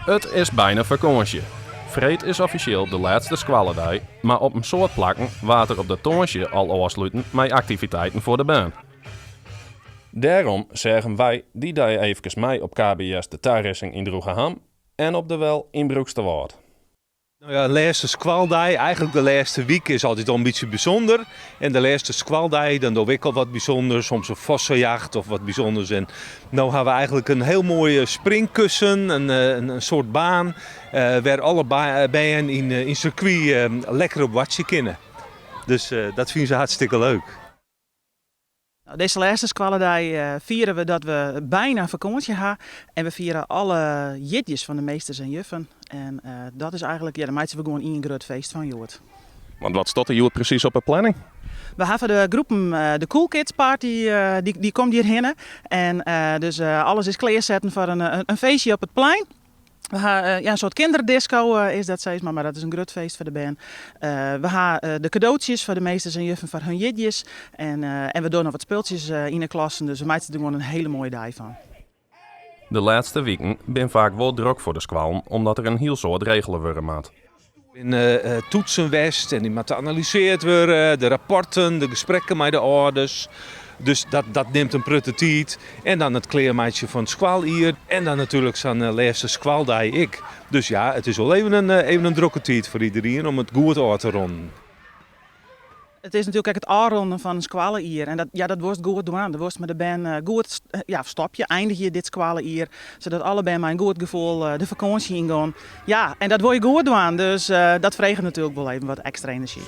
Het is bijna vakantie. Freed is officieel de laatste squalledag, maar op een soort plakken water op de tonsje al afsluiten met activiteiten voor de baan. Daarom zeggen wij die dag even mee op KBS de tuinrissing in Droegeham en op de wel in Broeksterwaard. Nou ja, de laatste squaldag, eigenlijk de laatste week is altijd al een beetje bijzonder. En de laatste squaldag, dan doe ik al wat bijzonders, soms een vossenjacht of wat bijzonders. En nou hebben we eigenlijk een heel mooie springkussen, een soort baan, waar alle bijen in circuit lekker op watje kunnen. Dus dat vinden ze hartstikke leuk. Nou, deze laatste squalledag vieren we dat we bijna vakantie gaan. En we vieren alle jidjes van de meesters en juffen. En dat is eigenlijk, ja, daar maken we gewoon een groot feest van, Joort. Want wat staat er hier precies op de planning? We hebben de groepen, de Cool Kids Party, die komt hierheen. En dus alles is klaarzetten voor een feestje op het plein. We hebben een soort kinderdisco is dat steeds, maar dat is een groot feest voor de band. We hebben de cadeautjes voor de meesters en juffen voor hun jidjes. En we doen nog wat speeltjes in de klassen, dus we maken er gewoon een hele mooie dag van. De laatste weken ben vaak wel druk voor de squallen, omdat er een heel soort regelen worden maat. In toetsenwest en die moeten geanalyseerd worden, de rapporten, de gesprekken met de ouders. Dus dat neemt een prutte tijd. En dan het kleermaatje van het squal hier. En dan natuurlijk zo'n laatste squaldag ik. Dus ja, het is wel even een drukke tijd voor iedereen om het goed uit te ronden. Het is natuurlijk het aanronden van een squallen hier. En dat wordt goed doen. Dat wordt met de band goed stop je, eindig je dit squallen hier. Zodat alle band met een goed gevoel de vakantie ingaan. Ja, en dat wil je goed doen. Dus dat vraagt natuurlijk wel even wat extra energie.